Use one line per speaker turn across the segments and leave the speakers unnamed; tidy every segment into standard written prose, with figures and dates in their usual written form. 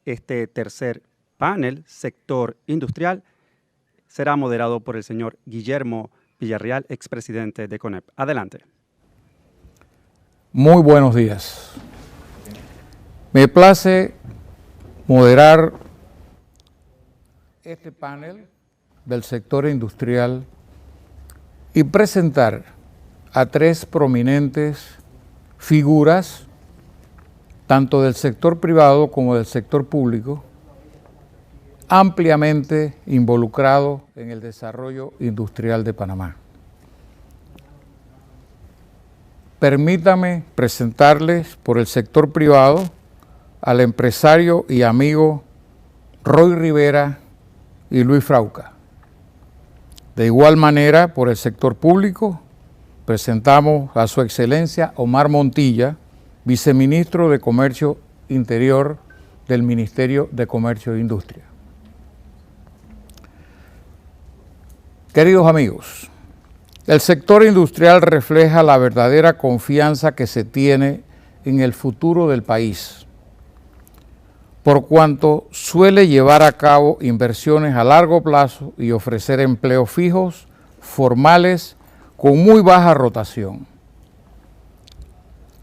Este tercer panel, sector industrial, será moderado por el señor Guillermo Villarreal, expresidente de CONEP. Adelante.
Muy buenos días. Me place moderar este panel del sector industrial y presentar a tres prominentes figuras, tanto del sector privado como del sector público, ampliamente involucrados en el desarrollo industrial de Panamá. Permítame presentarles por el sector privado al empresario y amigo Roy Rivera y Luis Frauca. De igual manera, por el sector público, presentamos a su excelencia Omar Montilla, viceministro de Comercio Interior del Ministerio de Comercio e Industria. Queridos amigos, el sector industrial refleja la verdadera confianza que se tiene en el futuro del país, por cuanto suele llevar a cabo inversiones a largo plazo y ofrecer empleos fijos, formales, con muy baja rotación.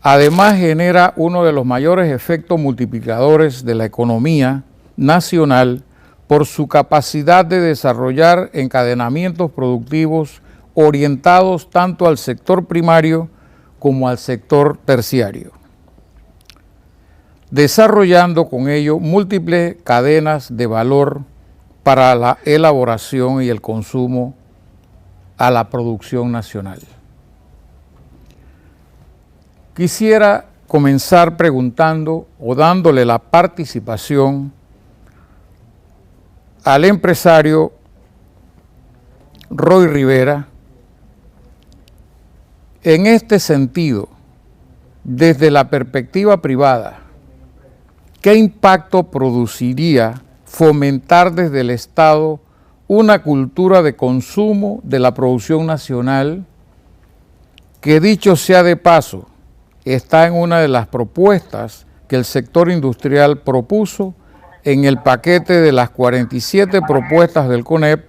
Además, genera uno de los mayores efectos multiplicadores de la economía nacional por su capacidad de desarrollar encadenamientos productivos orientados tanto al sector primario como al sector terciario, desarrollando con ello múltiples cadenas de valor para la elaboración y el consumo a la producción nacional. Quisiera comenzar preguntando o dándole la participación al empresario Roy Rivera. En este sentido, desde la perspectiva privada, ¿qué impacto produciría fomentar desde el Estado una cultura de consumo de la producción nacional que, dicho sea de paso, está en una de las propuestas que el sector industrial propuso en el paquete de las 47 propuestas del CONEP?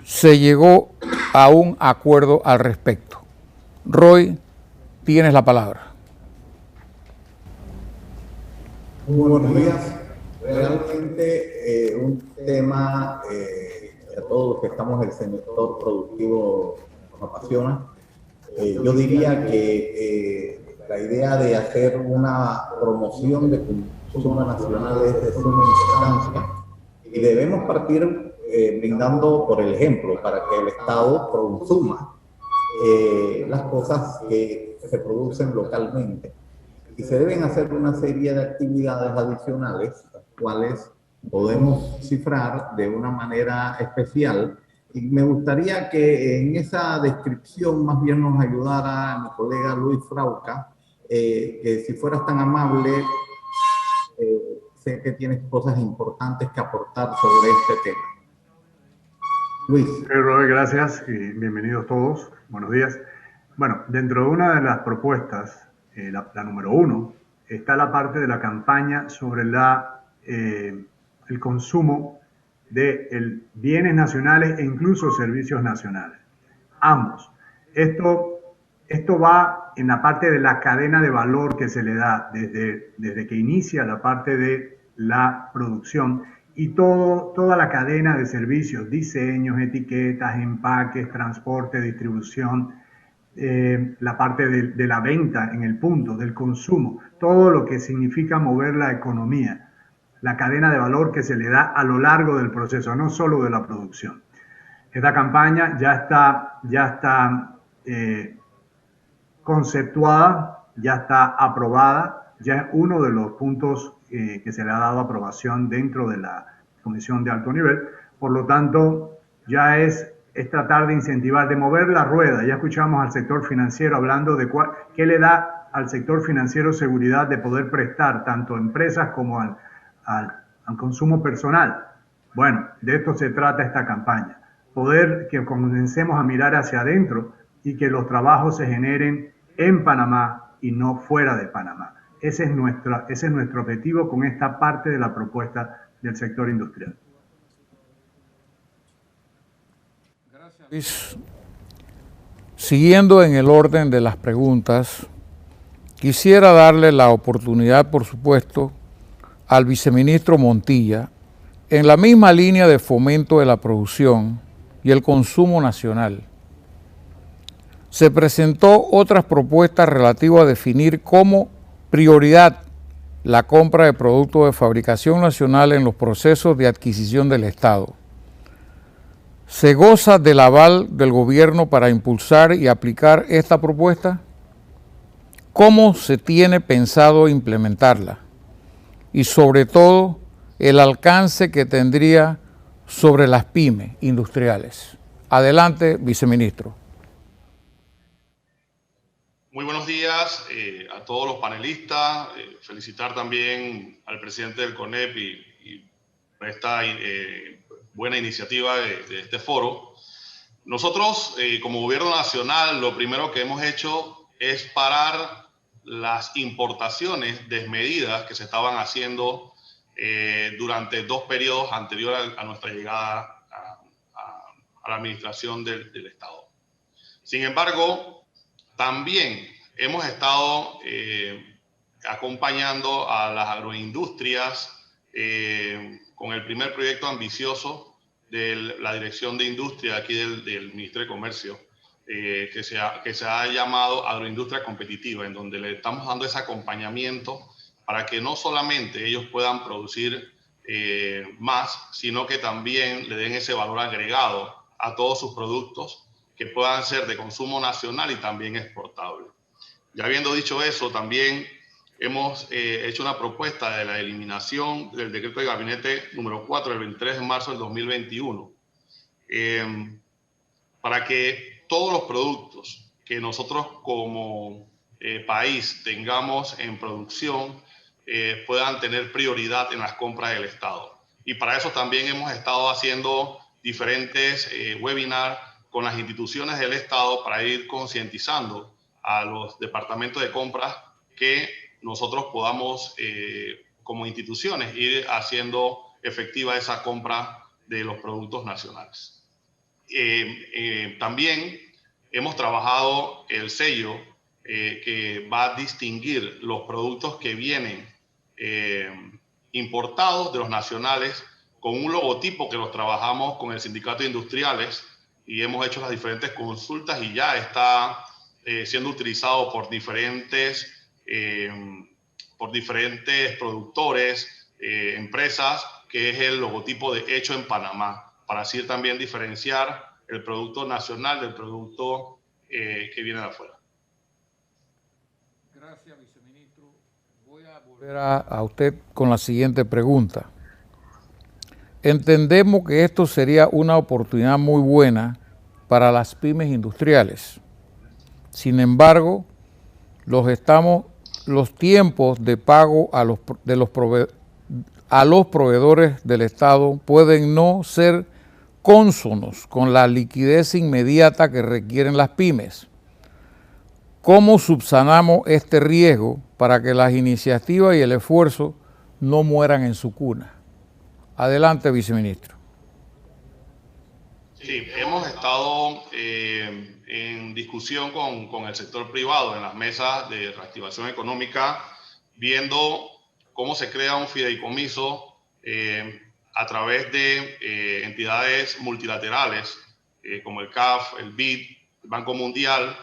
Se llegó a un acuerdo al respecto. Roy, tienes la palabra.
Muy buenos días. Realmente un tema a todos los que estamos en el sector productivo nos apasiona. Yo diría que la idea de hacer una promoción de consumo nacional es de suma importancia y debemos partir brindando por el ejemplo para que el Estado consuma las cosas que se producen localmente. Y se deben hacer una serie de actividades adicionales, las cuales podemos cifrar de una manera especial. Y me gustaría que en esa descripción más bien nos ayudara mi colega Luis Frauca, que si fueras tan amable, sé que tienes cosas importantes que aportar sobre este tema. Luis.
Roy, gracias y bienvenidos todos. Buenos días. Bueno, dentro de una de las propuestas, la número 1, está la parte de la campaña sobre el consumo de bienes nacionales e incluso servicios nacionales. Ambos. Esto va en la parte de la cadena de valor que se le da desde que inicia la parte de la producción y toda la cadena de servicios, diseños, etiquetas, empaques, transporte, distribución, la parte de la venta en el punto, del consumo, todo lo que significa mover la economía, la cadena de valor que se le da a lo largo del proceso, no solo de la producción. Esta campaña ya está conceptuada, ya está aprobada, ya es uno de los puntos que se le ha dado aprobación dentro de la Comisión de Alto Nivel. Por lo tanto, ya es tratar de incentivar, de mover la rueda. Ya escuchamos al sector financiero hablando de qué le da al sector financiero seguridad de poder prestar tanto a empresas como al consumo personal. Bueno, de esto se trata esta campaña. Poder que comencemos a mirar hacia adentro y que los trabajos se generen en Panamá y no fuera de Panamá. ese es nuestro objetivo con esta parte de la propuesta del sector industrial.
Gracias, Luis. Siguiendo en el orden de las preguntas, quisiera darle la oportunidad, por supuesto, al viceministro Montilla, en la misma línea de fomento de la producción y el consumo nacional. Se presentó otras propuestas relativas a definir como prioridad la compra de productos de fabricación nacional en los procesos de adquisición del Estado. ¿Se goza del aval del gobierno para impulsar y aplicar esta propuesta? ¿Cómo se tiene pensado implementarla? Y sobre todo, el alcance que tendría sobre las pymes industriales. Adelante, viceministro.
Muy buenos días a todos los panelistas. Felicitar también al presidente del CONEP y por esta buena iniciativa de este foro. Nosotros, como gobierno nacional, lo primero que hemos hecho es parar las importaciones desmedidas que se estaban haciendo durante 2 periodos anteriores a nuestra llegada a la administración del Estado. Sin embargo, también hemos estado acompañando a las agroindustrias con el primer proyecto ambicioso de la Dirección de Industria aquí del Ministerio de Comercio, que se ha llamado Agroindustria Competitiva, en donde le estamos dando ese acompañamiento para que no solamente ellos puedan producir más, sino que también le den ese valor agregado a todos sus productos que puedan ser de consumo nacional y también exportable. Ya habiendo dicho eso, también hemos hecho una propuesta de la eliminación del decreto de gabinete número 4 del 23 de marzo del 2021 para que todos los productos que nosotros como país tengamos en producción puedan tener prioridad en las compras del Estado. Y para eso también hemos estado haciendo diferentes webinars con las instituciones del Estado para ir concientizando a los departamentos de compras que nosotros podamos, como instituciones, ir haciendo efectiva esa compra de los productos nacionales. También hemos trabajado el sello que va a distinguir los productos que vienen importados de los nacionales con un logotipo que los trabajamos con el Sindicato de Industriales y hemos hecho las diferentes consultas y ya está siendo utilizado por diferentes productores, empresas, que es el logotipo de Hecho en Panamá, para así también diferenciar el producto nacional del producto que viene de afuera.
Gracias, viceministro. Voy a volver a usted con la siguiente pregunta. Entendemos que esto sería una oportunidad muy buena para las pymes industriales. Sin embargo, los tiempos de pago a los proveedores del Estado pueden no ser cónsonos con la liquidez inmediata que requieren las pymes. ¿Cómo subsanamos este riesgo para que las iniciativas y el esfuerzo no mueran en su cuna? Adelante, viceministro.
Sí, hemos estado en discusión con el sector privado en las mesas de reactivación económica, viendo cómo se crea un fideicomiso a través de entidades multilaterales como el CAF, el BID, el Banco Mundial,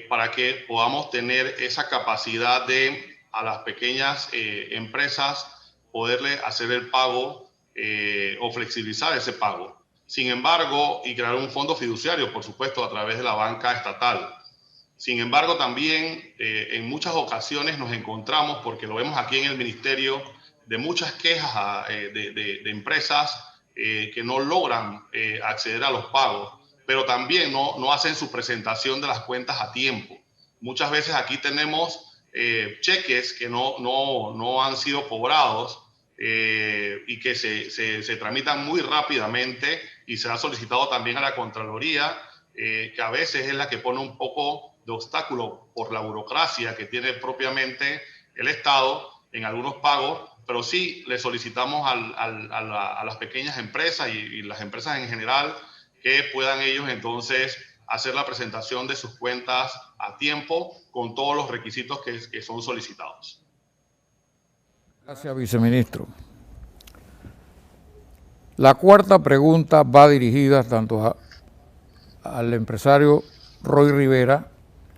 para que podamos tener esa capacidad de a las pequeñas empresas poderle hacer el pago o flexibilizar ese pago. Sin embargo, y crear un fondo fiduciario, por supuesto, a través de la banca estatal. Sin embargo, también en muchas ocasiones nos encontramos, porque lo vemos aquí en el ministerio, de muchas quejas de empresas que no logran acceder a los pagos, pero también no hacen su presentación de las cuentas a tiempo. Muchas veces aquí tenemos cheques que no han sido cobrados y que se tramitan muy rápidamente y se ha solicitado también a la Contraloría, que a veces es la que pone un poco de obstáculo por la burocracia que tiene propiamente el Estado en algunos pagos, pero sí le solicitamos a las pequeñas empresas y las empresas en general que puedan ellos entonces hacer la presentación de sus cuentas a tiempo con todos los requisitos que son solicitados.
Gracias, viceministro. La cuarta pregunta va dirigida tanto al empresario Roy Rivera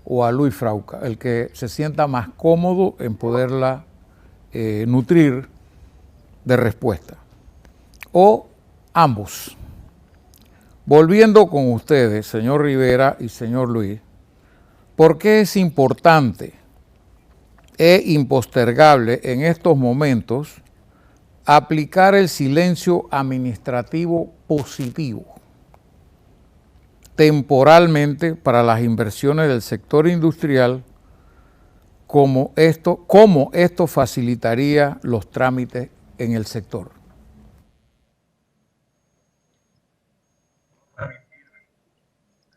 o a Luis Frauca, el que se sienta más cómodo en poderla nutrir de respuesta, o ambos. Volviendo con ustedes, señor Rivera y señor Luis, ¿por qué es importante e impostergable en estos momentos aplicar el silencio administrativo positivo temporalmente para las inversiones del sector industrial, como esto facilitaría los trámites en el sector?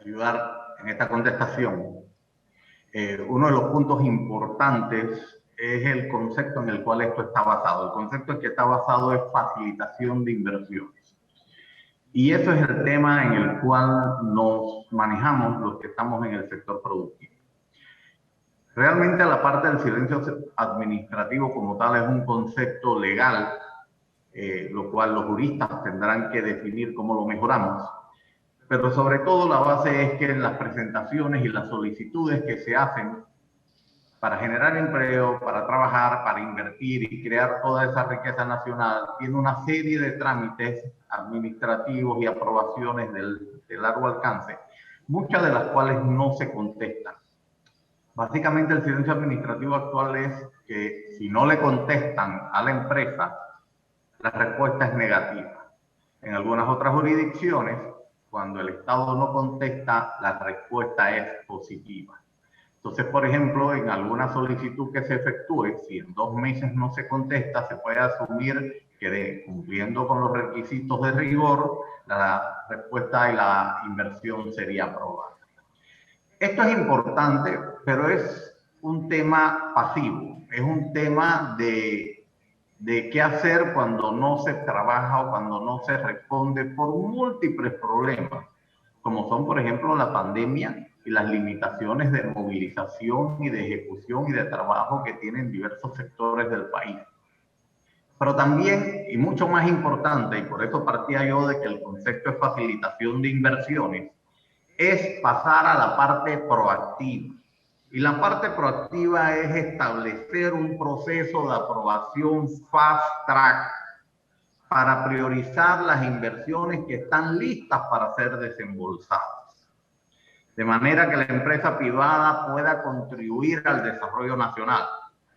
Ayudar en esta contestación. Uno de los puntos importantes es el concepto en el cual esto está basado. El concepto en que está basado es facilitación de inversiones. Y eso es el tema en el cual nos manejamos los que estamos en el sector productivo. Realmente la parte del silencio administrativo como tal es un concepto legal, lo cual los juristas tendrán que definir cómo lo mejoramos. Pero sobre todo la base es que en las presentaciones y las solicitudes que se hacen para generar empleo, para trabajar, para invertir y crear toda esa riqueza nacional, tiene una serie de trámites administrativos y aprobaciones de largo alcance, muchas de las cuales no se contestan. Básicamente el silencio administrativo actual es que si no le contestan a la empresa, la respuesta es negativa. En algunas otras jurisdicciones, cuando el Estado no contesta, la respuesta es positiva. Entonces, por ejemplo, en alguna solicitud que se efectúe, si en 2 meses no se contesta, se puede asumir que cumpliendo con los requisitos de rigor, la respuesta y la inversión sería aprobada. Esto es importante, pero es un tema pasivo, es un tema de qué hacer cuando no se trabaja o cuando no se responde por múltiples problemas, como son, por ejemplo, la pandemia y las limitaciones de movilización y de ejecución y de trabajo que tienen diversos sectores del país. Pero también, y mucho más importante, y por eso partía yo de que el concepto es facilitación de inversiones, es pasar a la parte proactiva. Y la parte proactiva es establecer un proceso de aprobación fast track para priorizar las inversiones que están listas para ser desembolsadas. De manera que la empresa privada pueda contribuir al desarrollo nacional.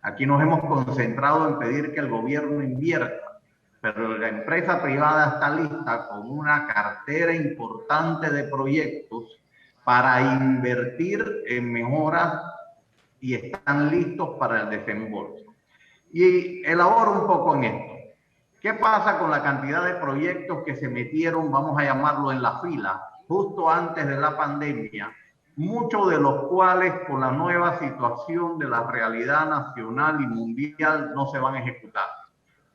Aquí nos hemos concentrado en pedir que el gobierno invierta, pero la empresa privada está lista con una cartera importante de proyectos para invertir en mejoras y están listos para el desembolso. Y elaboro un poco en esto. ¿Qué pasa con la cantidad de proyectos que se metieron, vamos a llamarlo, en la fila, justo antes de la pandemia? Muchos de los cuales, con la nueva situación de la realidad nacional y mundial, no se van a ejecutar.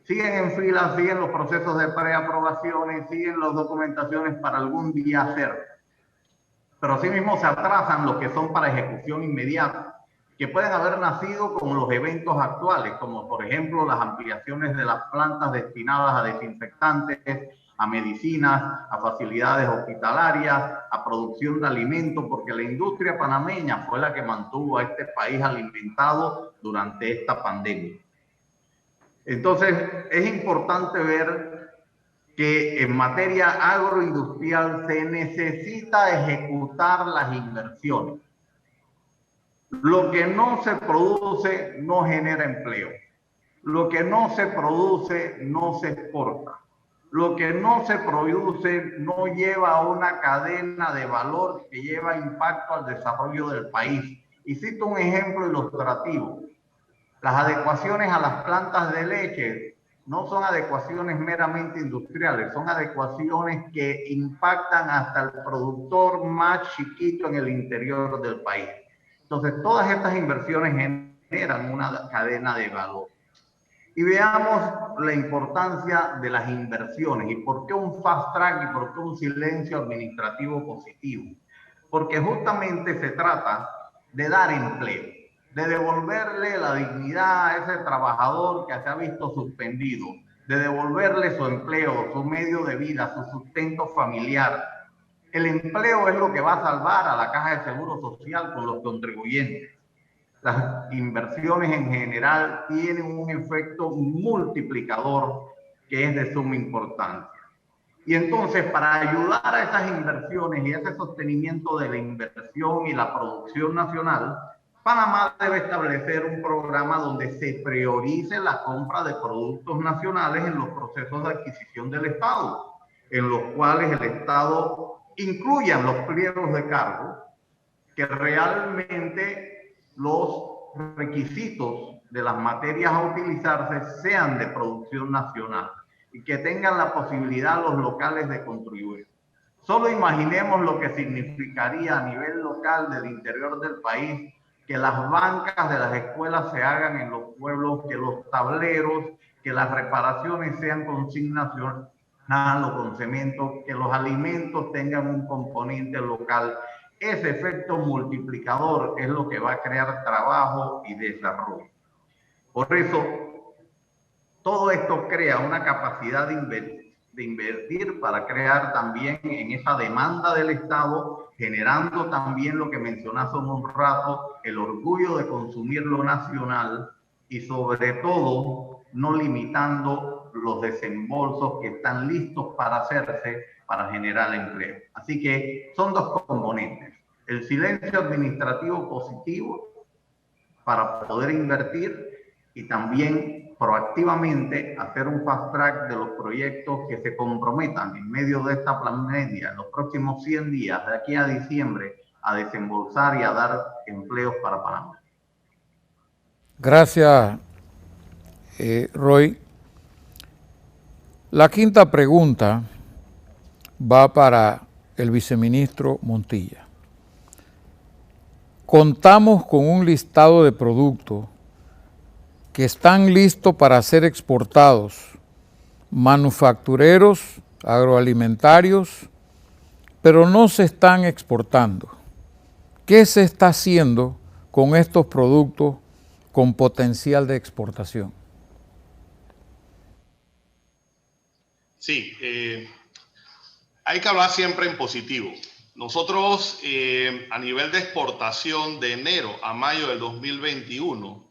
Siguen en fila, siguen los procesos de preaprobaciones, siguen las documentaciones para algún día hacer. Pero asimismo se atrasan los que son para ejecución inmediata, que pueden haber nacido con los eventos actuales, como por ejemplo las ampliaciones de las plantas destinadas a desinfectantes, a medicinas, a facilidades hospitalarias, a producción de alimentos, porque la industria panameña fue la que mantuvo a este país alimentado durante esta pandemia. Entonces, es importante ver que en materia agroindustrial se necesita ejecutar las inversiones. Lo que no se produce no genera empleo. Lo que no se produce no se exporta. Lo que no se produce no lleva a una cadena de valor que lleva impacto al desarrollo del país. Y cito un ejemplo ilustrativo. Las adecuaciones a las plantas de leche no son adecuaciones meramente industriales, son adecuaciones que impactan hasta el productor más chiquito en el interior del país. Entonces, todas estas inversiones generan una cadena de valor. Y veamos la importancia de las inversiones y por qué un fast track y por qué un silencio administrativo positivo. Porque justamente se trata de dar empleo, de devolverle la dignidad a ese trabajador que se ha visto suspendido, de devolverle su empleo, su medio de vida, su sustento familiar. El empleo es lo que va a salvar a la Caja de Seguro Social con los contribuyentes. Las inversiones en general tienen un efecto multiplicador que es de suma importancia. Y entonces, para ayudar a esas inversiones y ese sostenimiento de la inversión y la producción nacional, Panamá debe establecer un programa donde se priorice la compra de productos nacionales en los procesos de adquisición del Estado, en los cuales el Estado incluya los pliegos de cargo, que realmente los requisitos de las materias a utilizarse sean de producción nacional y que tengan la posibilidad los locales de contribuir. Solo imaginemos lo que significaría a nivel local del interior del país que las bancas de las escuelas se hagan en los pueblos, que los tableros, que las reparaciones sean consignación o con cemento, que los alimentos tengan un componente local. Ese efecto multiplicador es lo que va a crear trabajo y desarrollo. Por eso, todo esto crea una capacidad de invertir para crear también en esa demanda del Estado, generando también lo que mencioné hace un rato, el orgullo de consumir lo nacional y sobre todo no limitando los desembolsos que están listos para hacerse para generar empleo. Así que son dos componentes: el silencio administrativo positivo para poder invertir y también proactivamente hacer un fast track de los proyectos que se comprometan en medio de esta pandemia en los próximos 100 días, de aquí a diciembre, a desembolsar y a dar empleos para Panamá.
Gracias, Roy. La quinta pregunta va para el viceministro Montilla. Contamos con un listado de productos que están listos para ser exportados, manufactureros, agroalimentarios, pero no se están exportando. ¿Qué se está haciendo con estos productos con potencial de exportación?
Sí, hay que hablar siempre en positivo. Nosotros a nivel de exportación de enero a mayo del 2021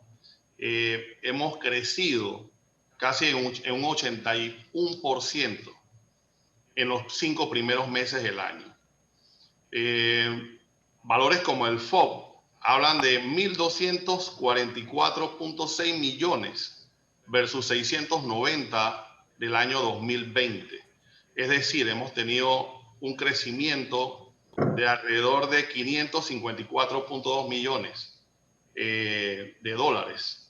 hemos crecido casi en un 81% en los 5 primeros meses del año. Valores como el FOB hablan de 1.244.6 millones versus 690 del año 2020. Es decir, hemos tenido un crecimiento de alrededor de 554.2 millones de dólares.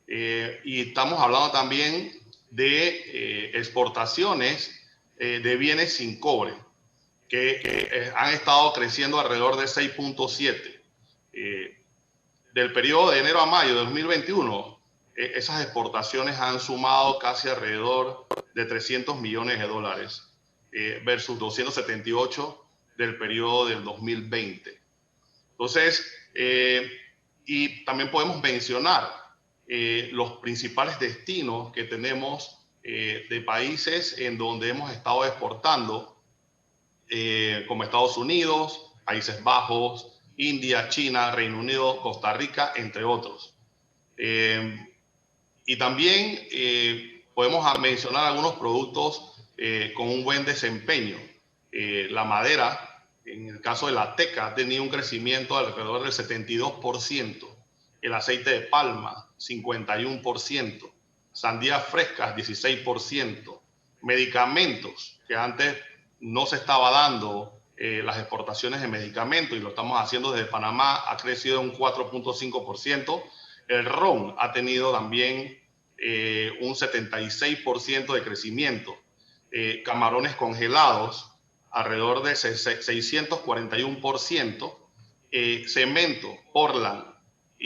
Y estamos hablando también de exportaciones de bienes sin cobre, que han estado creciendo alrededor de 6.7. Del periodo de enero a mayo de 2021, esas exportaciones han sumado casi alrededor de 300 millones de dólares versus 278 del periodo del 2020. Entonces, y también podemos mencionar los principales destinos que tenemos de países en donde hemos estado exportando, como Estados Unidos, Países Bajos, India, China, Reino Unido, Costa Rica, entre otros. Y también podemos mencionar algunos productos con un buen desempeño. La madera, en el caso de la teca, ha tenido un crecimiento de alrededor del 72%. El aceite de palma, 51%. Sandías frescas, 16%. Medicamentos, que antes no se estaba dando las exportaciones de medicamentos y lo estamos haciendo desde Panamá, ha crecido un 4.5%. El ron ha tenido también un 76% de crecimiento. Camarones congelados, alrededor de 641%. Cemento, Portland,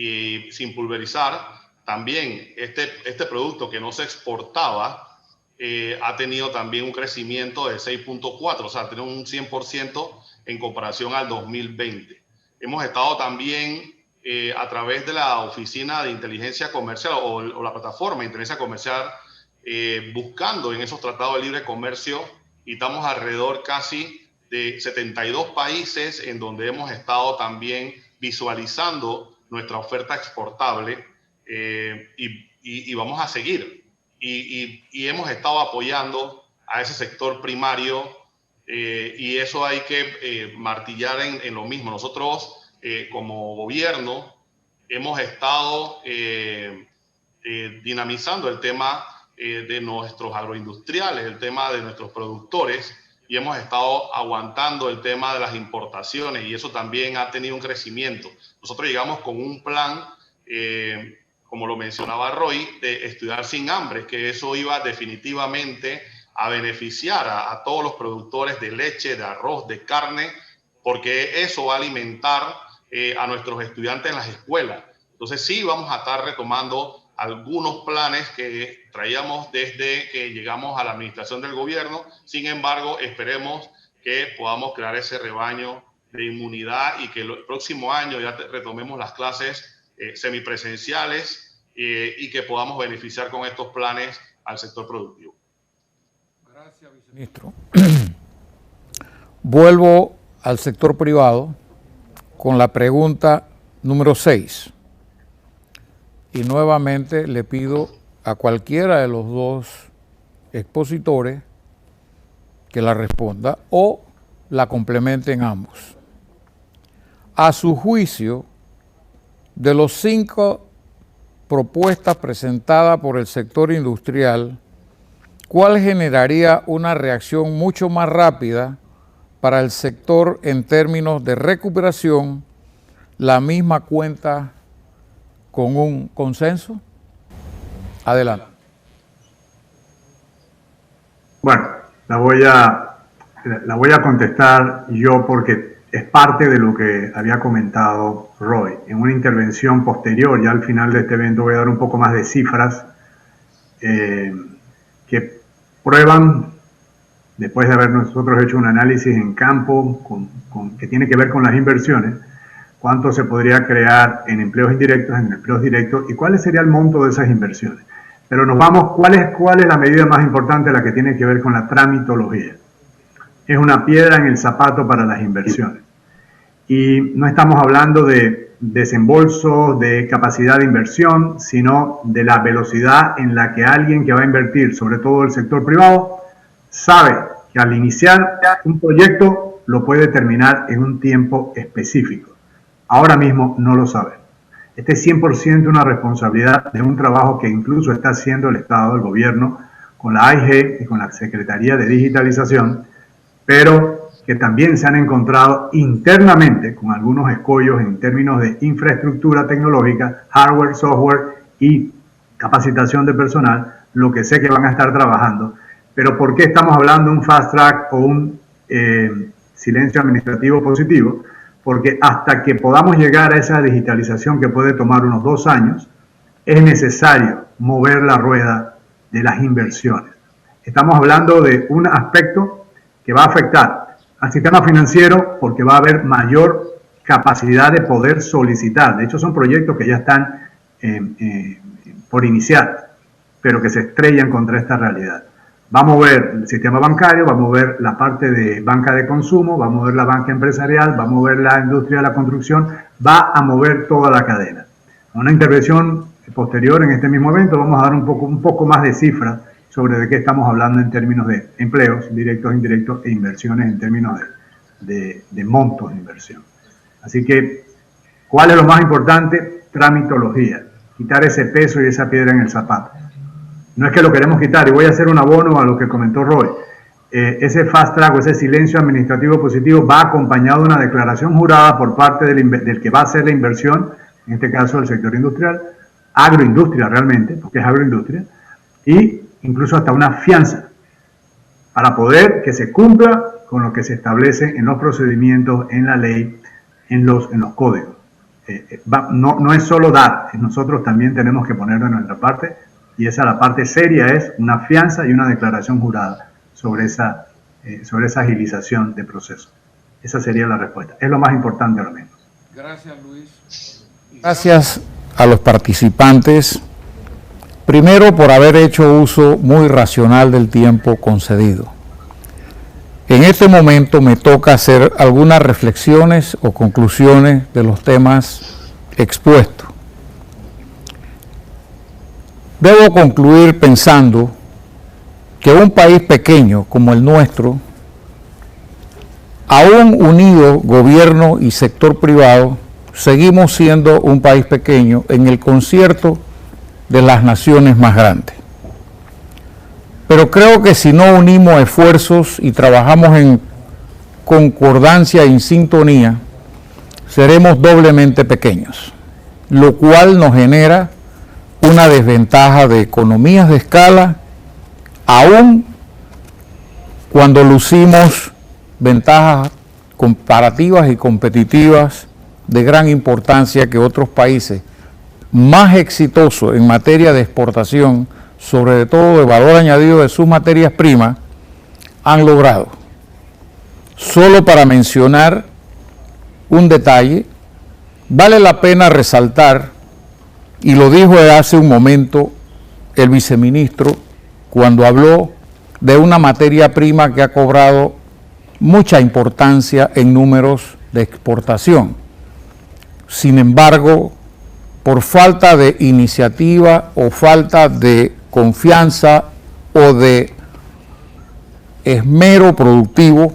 y sin pulverizar, también este producto que no se exportaba ha tenido también un crecimiento de 6.4, o sea, ha tenido un 100% en comparación al 2020. Hemos estado también a través de la Oficina de Inteligencia Comercial o la Plataforma de Inteligencia Comercial buscando en esos tratados de libre comercio, y estamos alrededor casi de 72 países en donde hemos estado también visualizando nuestra oferta exportable y vamos a seguir. Y hemos estado apoyando a ese sector primario y eso hay que martillar en lo mismo. Nosotros como gobierno hemos estado dinamizando el tema de nuestros agroindustriales, el tema de nuestros productores, y hemos estado aguantando el tema de las importaciones, y eso también ha tenido un crecimiento. Nosotros llegamos con un plan, como lo mencionaba Roy, de estudiar sin hambre, que eso iba definitivamente a beneficiar a todos los productores de leche, de arroz, de carne, porque eso va a alimentar a nuestros estudiantes en las escuelas. Entonces sí vamos a estar retomando algunos planes que traíamos desde que llegamos a la administración del gobierno. Sin embargo, esperemos que podamos crear ese rebaño de inmunidad y que el próximo año ya retomemos las clases semipresenciales y que podamos beneficiar con estos planes al sector productivo.
Gracias, viceministro. Vuelvo al sector privado con la pregunta número 6. Y nuevamente le pido a cualquiera de los dos expositores que la responda o la complementen ambos. A su juicio, de los 5 propuestas presentadas por el sector industrial, ¿cuál generaría una reacción mucho más rápida para el sector en términos de recuperación? ¿La misma cuenta con un consenso? Adelante.
Bueno, la voy a contestar yo porque es parte de lo que había comentado Roy. En una intervención posterior, ya al final de este evento, voy a dar un poco más de cifras que prueban, después de haber nosotros hecho un análisis en campo que tiene que ver con las inversiones, cuánto se podría crear en empleos indirectos, en empleos directos y cuál sería el monto de esas inversiones. Pero nos vamos, ¿cuál es la medida más importante, la que tiene que ver con la tramitología? Es una piedra en el zapato para las inversiones. Y no estamos hablando de desembolso, de capacidad de inversión, sino de la velocidad en la que alguien que va a invertir, sobre todo el sector privado, sabe que al iniciar un proyecto lo puede terminar en un tiempo específico. Ahora mismo no lo sabe. Este es 100% una responsabilidad de un trabajo que incluso está haciendo el Estado, el gobierno, con la AIG y con la Secretaría de Digitalización, pero que también se han encontrado internamente con algunos escollos en términos de infraestructura tecnológica, hardware, software y capacitación de personal, lo que sé que van a estar trabajando. Pero ¿por qué estamos hablando de un fast track o un silencio administrativo positivo? Porque hasta que podamos llegar a esa digitalización, que puede tomar unos 2 años, es necesario mover la rueda de las inversiones. Estamos hablando de un aspecto que va a afectar al sistema financiero porque va a haber mayor capacidad de poder solicitar. De hecho, son proyectos que ya están por iniciar, pero que se estrellan contra esta realidad. Va a mover el sistema bancario, va a mover la parte de banca de consumo, va a mover la banca empresarial, va a mover la industria de la construcción, va a mover toda la cadena. En una intervención posterior en este mismo evento vamos a dar un poco más de cifras sobre de qué estamos hablando en términos de empleos directos, indirectos e inversiones en términos de montos de inversión. Así que, ¿cuál es lo más importante? Tramitología. Quitar ese peso y esa piedra en el zapato. No es que lo queremos quitar, y voy a hacer un abono a lo que comentó Roy. Ese fast track o ese silencio administrativo positivo va acompañado de una declaración jurada por parte del que va a hacer la inversión, en este caso el sector industrial, agroindustria realmente, porque es agroindustria, y incluso hasta una fianza para poder que se cumpla con lo que se establece en los procedimientos, en la ley, en los códigos. no es solo dar, nosotros también tenemos que ponerlo en nuestra parte, y la parte seria es una fianza y una declaración jurada sobre esa agilización de proceso. Esa sería la respuesta. Es lo más importante ahora mismo.
Gracias, Luis. Gracias a los participantes, primero por haber hecho uso muy racional del tiempo concedido. En este momento me toca hacer algunas reflexiones o conclusiones de los temas expuestos. Debo concluir pensando que un país pequeño como el nuestro, aún unido gobierno y sector privado, seguimos siendo un país pequeño en el concierto de las naciones más grandes. Pero creo que si no unimos esfuerzos y trabajamos en concordancia y en sintonía, seremos doblemente pequeños, lo cual nos genera una desventaja de economías de escala, aún cuando lucimos ventajas comparativas y competitivas de gran importancia que otros países más exitosos en materia de exportación, sobre todo de valor añadido de sus materias primas, han logrado. Solo para mencionar un detalle, vale la pena resaltar, y lo dijo hace un momento el viceministro cuando habló de una materia prima que ha cobrado mucha importancia en números de exportación. Sin embargo, por falta de iniciativa o falta de confianza o de esmero productivo,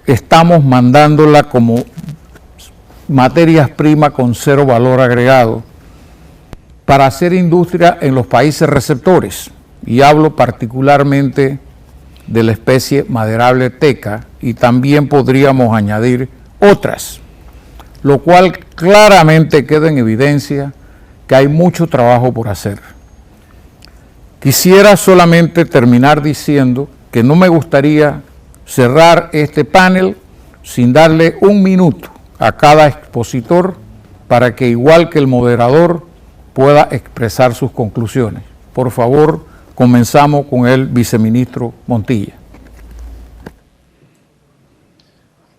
estamos mandándola como materias primas con cero valor agregado para hacer industria en los países receptores, y hablo particularmente de la especie maderable teca, y también podríamos añadir otras, lo cual claramente queda en evidencia que hay mucho trabajo por hacer. Quisiera solamente terminar diciendo que no me gustaría cerrar este panel sin darle un minuto a cada expositor para que, igual que el moderador, pueda expresar sus conclusiones. Por favor, comenzamos con el viceministro Montilla.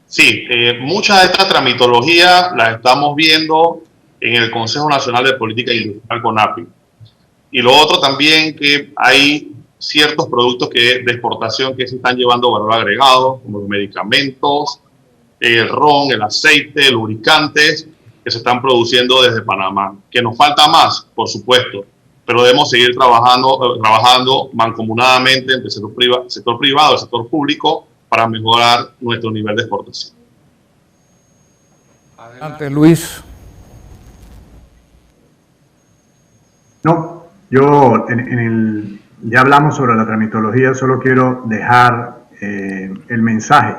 Sí, mucha de esta tramitología la estamos viendo en el Consejo Nacional de Política Industrial, CONAPI. Y lo otro también, que hay ciertos productos de exportación que se están llevando valor agregado, como los medicamentos, el ron, el aceite, lubricantes, que se están produciendo desde Panamá. Que nos falta más, por supuesto, pero debemos seguir trabajando mancomunadamente entre el sector privado y el sector público para mejorar nuestro nivel de exportación.
Adelante, Luis.
No, yo ya hablamos sobre la tramitología, solo quiero dejar el mensaje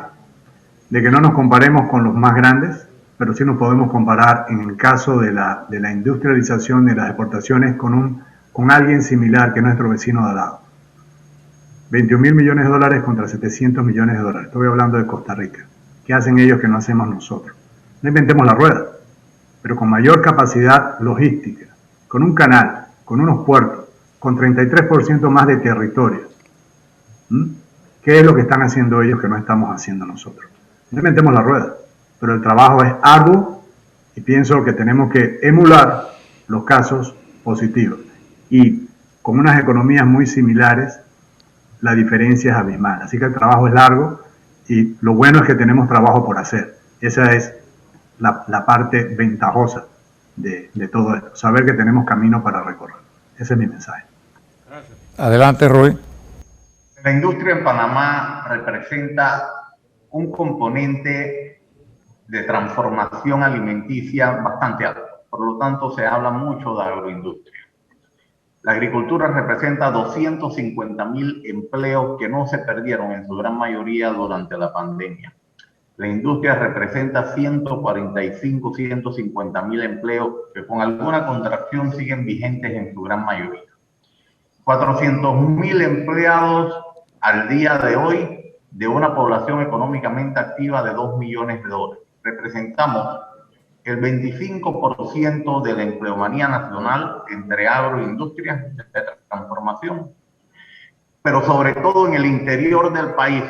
de que no nos comparemos con los más grandes, pero sí nos podemos comparar en el caso de la industrialización de las exportaciones con alguien similar que nuestro vecino de al lado. 21.000 millones de dólares contra 700 millones de dólares. Estoy hablando de Costa Rica. ¿Qué hacen ellos que no hacemos nosotros? No inventemos la rueda, pero con mayor capacidad logística, con un canal, con unos puertos, con 33% más de territorio. ¿Qué es lo que están haciendo ellos que no estamos haciendo nosotros? No inventemos la rueda, pero el trabajo es arduo y pienso que tenemos que emular los casos positivos. Y con unas economías muy similares, la diferencia es abismal. Así que el trabajo es largo y lo bueno es que tenemos trabajo por hacer. Esa es la parte ventajosa de todo esto, saber que tenemos camino para recorrer. Ese es mi mensaje.
Gracias. Adelante, Roy.
La industria en Panamá representa un componente de transformación alimenticia bastante alto. Por lo tanto, se habla mucho de agroindustria. La agricultura representa 250.000 empleos que no se perdieron en su gran mayoría durante la pandemia. La industria representa 145, 150.000 empleos que con alguna contracción siguen vigentes en su gran mayoría. 400.000 empleados al día de hoy de una población económicamente activa de 2 millones de dólares. Representamos el 25% de la empleomanía nacional entre agroindustrias de transformación, pero sobre todo en el interior del país.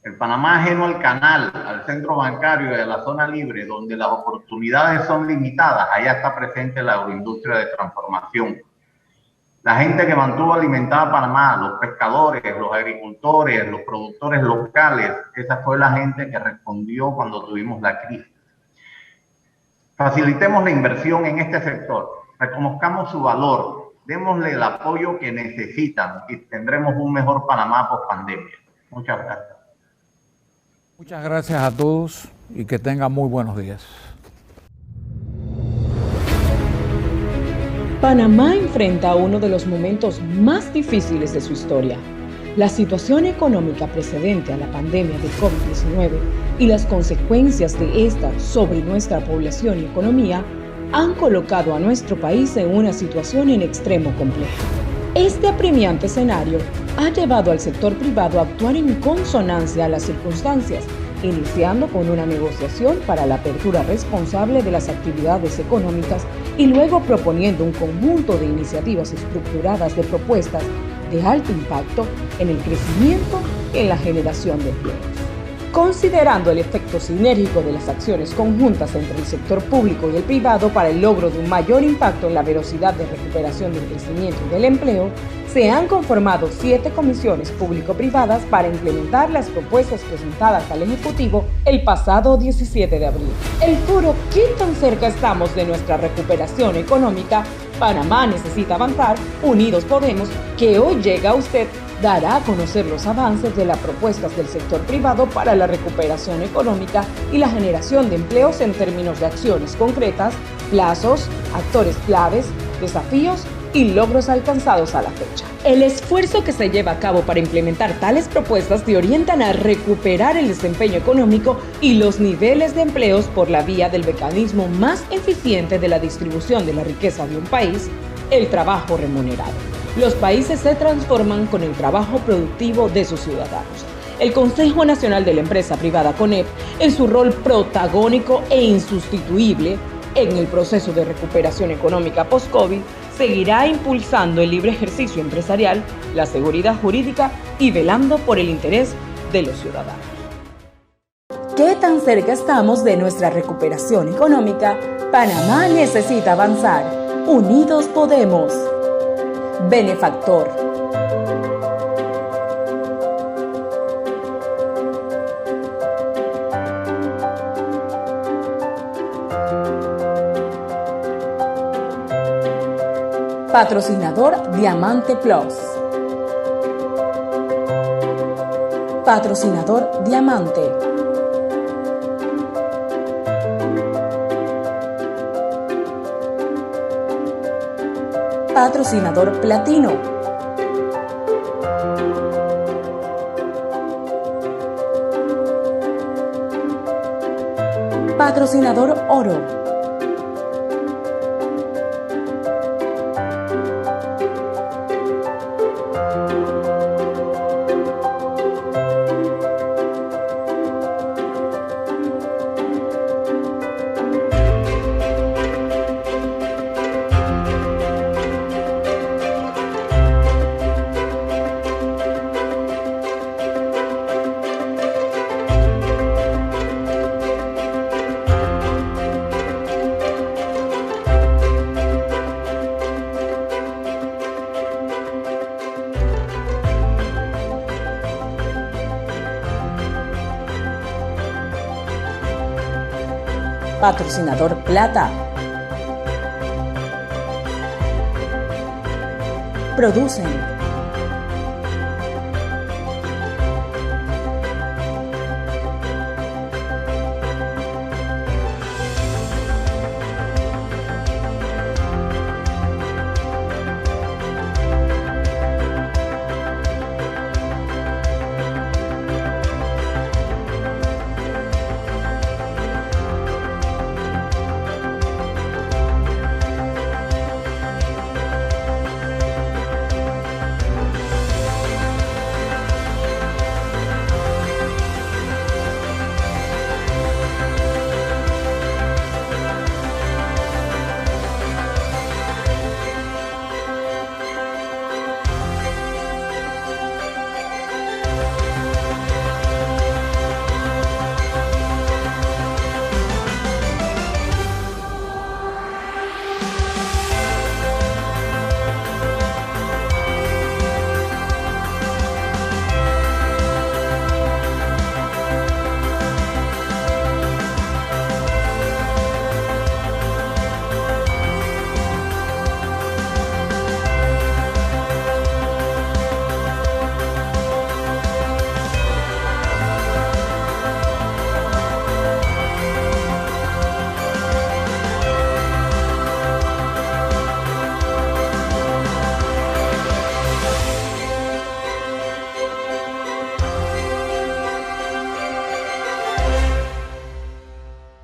El Panamá, ajeno al canal, al centro bancario y a la zona libre, donde las oportunidades son limitadas, allá está presente la agroindustria de transformación. La gente que mantuvo alimentada a Panamá, los pescadores, los agricultores, los productores locales, esa fue la gente que respondió cuando tuvimos la crisis. Facilitemos la inversión en este sector, reconozcamos su valor, démosle el apoyo que necesitan y tendremos un mejor Panamá post pandemia. Muchas gracias.
Muchas gracias a todos y que tengan muy buenos días.
Panamá enfrenta uno de los momentos más difíciles de su historia. La situación económica precedente a la pandemia de COVID-19 y las consecuencias de esta sobre nuestra población y economía han colocado a nuestro país en una situación en extremo compleja. Este apremiante escenario ha llevado al sector privado a actuar en consonancia a las circunstancias, iniciando con una negociación para la apertura responsable de las actividades económicas y luego proponiendo un conjunto de iniciativas estructuradas de propuestas de alto impacto en el crecimiento y en la generación de empleos. Considerando el efecto sinérgico de las acciones conjuntas entre el sector público y el privado para el logro de un mayor impacto en la velocidad de recuperación del crecimiento y del empleo, se han conformado 7 comisiones público-privadas para implementar las propuestas presentadas al Ejecutivo el pasado 17 de abril. El foro ¿Qué tan cerca estamos de nuestra recuperación económica? Panamá necesita avanzar, Unidos Podemos, que hoy llega a usted, dará a conocer los avances de las propuestas del sector privado para la recuperación económica y la generación de empleos en términos de acciones concretas, plazos, actores claves, desafíos y logros alcanzados a la fecha. El esfuerzo que se lleva a cabo para implementar tales propuestas te orientan a recuperar el desempeño económico y los niveles de empleos por la vía del mecanismo más eficiente de la distribución de la riqueza de un país, el trabajo remunerado. Los países se transforman con el trabajo productivo de sus ciudadanos. El Consejo Nacional de la Empresa Privada CONEP, en su rol protagónico e insustituible en el proceso de recuperación económica post-COVID, seguirá impulsando el libre ejercicio empresarial, la seguridad jurídica y velando por el interés de los ciudadanos. ¿Qué tan cerca estamos de nuestra recuperación económica? Panamá necesita avanzar. Unidos Podemos. Benefactor. Patrocinador Diamante Plus. Patrocinador Diamante. Patrocinador Platino. Patrocinador Oro. Patrocinador Plata. Producen